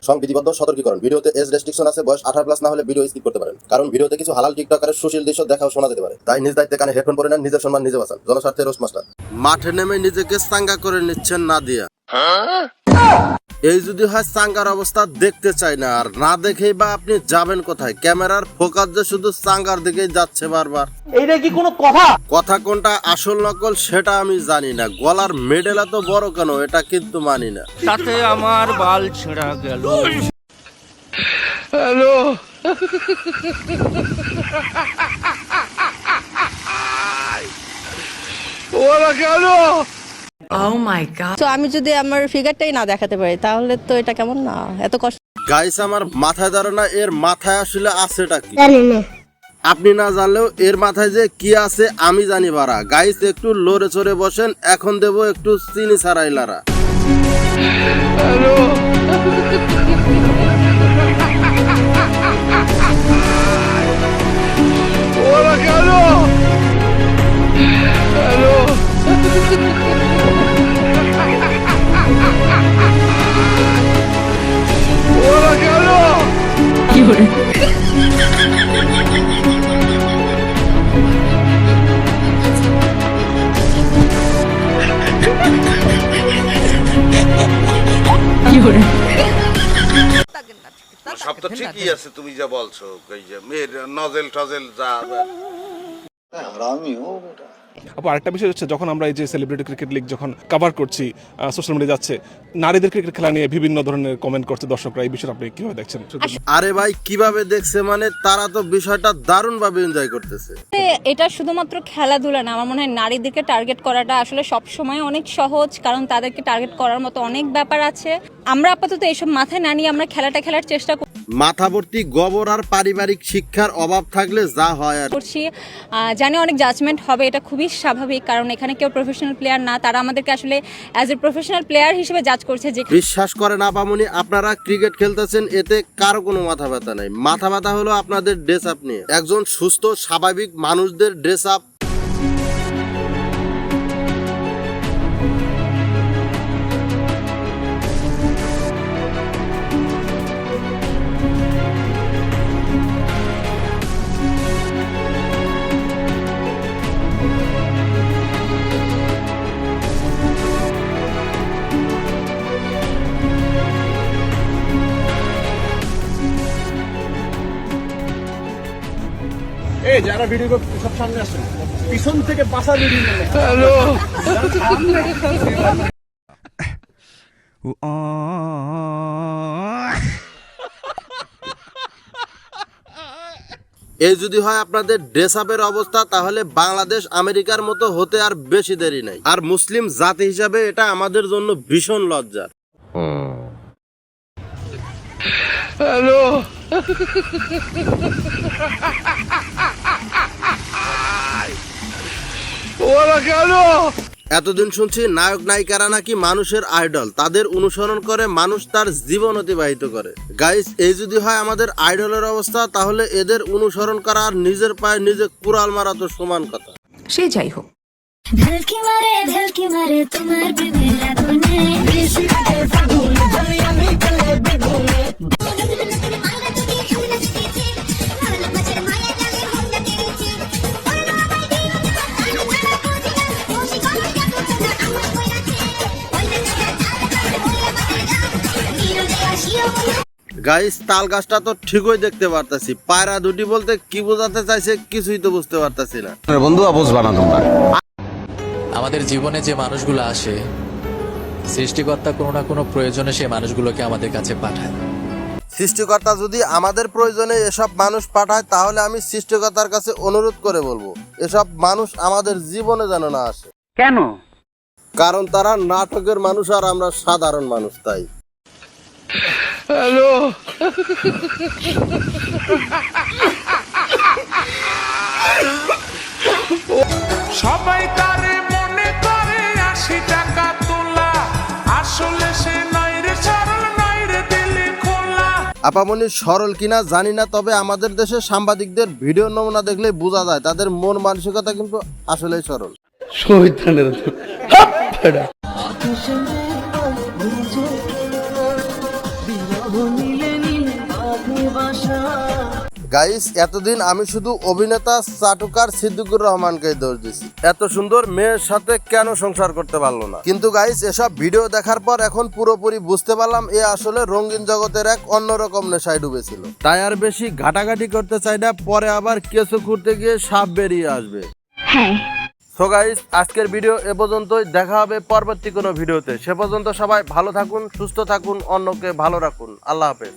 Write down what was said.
সংবিধিবদ্ধ সতর্কীকরণ। ভিডিওতে age restriction আছে, বয়স 18+ না হলে ভিডিও স্কিপ করতে পারেন। কারণ ভিডিওতে কিছু হালাল টিকটকারের সুশীল দৃশ্য দেখা ও শোনা যেতে পারে। তাই নিজ দায়িত্বে কানে হেডফোন পরে নেন, নিজের সম্মান নিজে বাঁচান। জনস্বার্থে রোস্ট মাস্টার। মাঠে নেমে নিজেকে চাঙ্গা করে নিচ্ছেন নাদিয়া। এই যদি হয় চাঙ্গার অবস্থা দেখতে চাই না, আর না দেখেই বা আপনি যাবেন কোথায়? ক্যামেরার ফোকাস যে শুধু চাঙ্গার দিকেই যাচ্ছে বারবার। এইটা কি কোনো কথা কোনটা আসল নকল সেটা আমি জানি না। গলার মেডেল এত বড় কেন এটা কিন্তু মানি না। তাতে আমার বাল ছেঁড়া গেল। হ্যালো ওরা কেন? Oh my god. তো আমি যদি আমার ফিগারটাই না দেখাতে পারি তাহলে তো এটা কেমন না, এত কষ্ট। গাইস, আমার মাথায় ধরে না, এর মাথায় আসলে আছেটা কি আপনি না জানলেও এর মাথায় যে কি আছে আমি জানি বারা। গাইস, একটু লড়ে চড়ে বসেন, এখন দেব একটু চিনি ছাড়াই লারা। হ্যালো ওরা কেন? হ্যালো ওরা কেন? কি করে? কি করে? সব তো ঠিকই আছে, তুমি যা বলছো, এই যে মেয়ের নজেল টজেল যা। আপু, আরেকটা বিষয় হচ্ছে, যখন আমরা এই যে সেলিব্রিটি ক্রিকেট লিগ যখন কভার করছি, সোশ্যাল মিডিয়া যাচ্ছে, নারীদের ক্রিকেট খেলা নিয়ে বিভিন্ন ধরনের কমেন্ট করছে দর্শকরা। এই বিষয়টা আপনি কিভাবে দেখছেন? আরে ভাই, কিভাবে দেখছে মানে? তারা তো বিষয়টা দারুণ ভাবে এনজয় করতেছে। এটা শুধুমাত্র খেলাধুলা না, আমার মনে হয় নারীদেরকে টার্গেট করাটা আসলে সব সময় অনেক সহজ, কারণ তাদেরকে টার্গেট করার মতো অনেক ব্যাপার আছে। আমরা আপাতত এইসব মাথায় না নিয়ে আমরা খেলাটা খেলার চেষ্টা মাথা ভর্তি গোবর আর পারিবারিক শিক্ষার অভাব থাকলে যা হয় আর করছি। জানি অনেক জাজমেন্ট হবে, এটা খুবই স্বাভাবিক, কারণ এখানে কেউ প্রফেশনাল প্লেয়ার না। তারা আমাদেরকে আসলে অ্যাজ এ প্রফেশনাল প্লেয়ার হিসেবে জাজ করছে। যে বিশ্বাস করেন আপামনি, আপনারা ক্রিকেট খেলতেছেন, এতে কারো কোনো মাথা ব্যথা নাই। মাথা ব্যথা হলো আপনাদের ড্রেস আপ নিয়ে। একজন সুস্থ স্বাভাবিক মানুষদের ড্রেস আপ এই যারা ভিডিও সব সামনে আসছে, পিছন থেকে পাশা ভিডিও নেয়। হ্যালো এই যদি হয় আপনাদের ড্রেস আপের অবস্থা, তাহলে বাংলাদেশ আমেরিকার মতো হতে আর বেশি দেরি নাই। আর মুসলিম জাতি হিসাবে এটা আমাদের জন্য ভীষণ লজ্জার। হ্যালো ওরা কেন? এতদিন শুনছি নায়ক নায়িকারা নাকি মানুষের আইডল, তাদের অনুসরণ করে মানুষ তার জীবন অতিবাহিত করে। গাইস, এই যদি হয় আমাদের আইডলের অবস্থা, তাহলে এদের অনুসরণ করা আর নিজের পায়ে নিজে কুড়াল মারা তো সমান কথা। সে যাই হোক, ঢলকি মারে তোমার প্রেমের আগুনে গাইস, তাল গাছটা তো ঠিকই দেখতে পারতাছি, পায়রা দুটি বলতে কি বোঝাতে চাইছে কিছুই তো বুঝতে পারতাছি না। বন্ধু অবুঝ বানা তোমরা। আমাদের জীবনে যে মানুষগুলো আসে, সৃষ্টিকর্তা কোনো না কোনো প্রয়োজনে সেই মানুষগুলোকে আমাদের কাছে পাঠায়। সৃষ্টিকর্তা যদি আমাদের প্রয়োজনে এসব মানুষ পাঠায়, তাহলে আমি সৃষ্টিকর্তার কাছে অনুরোধ করে বলবো, এসব মানুষ আমাদের জীবনে যেন না আসে। কেন? কারণ তারা নাটকের মানুষ আর আমরা সাধারণ মানুষ, তাই। হ্যালো সবাই তারে মনে করে 80 টাকা তোলা, আসলে সে নয় রে সরল, নয় রে দিলে খোলা। আপামনি সরল কিনা জানি না, তবে আমাদের দেশে সাংবাদিকদের ভিডিও নমুনা দেখলে বোঝা যায় তাদের মন মানসিকতা কিন্তু আসলেই সরল। গাইস, এতদিন আমি শুধু অভিনেতা চাটুকার সিদ্দিকুর রহমানকে দোষ দিছি, এত সুন্দর মেয়ের সাথে কেন সংসার করতে পারলো না। কিন্তু গাইস, এসব ভিডিও দেখার পর এখন পুরোপুরি বুঝতে পারলাম এ আসলে রঙিন জগতের এক অন্যরকম নেশায় ডুবেছিল। তাই আর বেশি ঘাটাঘাটি করতে চাই না, পরে আবার কেঁচো খুঁড়তে গিয়ে সাপ বেরিয়ে আসবে। সো গাইস, আজকের ভিডিও এ পর্যন্তই। দেখা হবে পরবর্তী কোনো ভিডিওতে। সে পর্যন্ত সবাই ভালো থাকুন, সুস্থ থাকুন, অন্যকে ভালো রাখুন। আল্লাহ হাফেজ।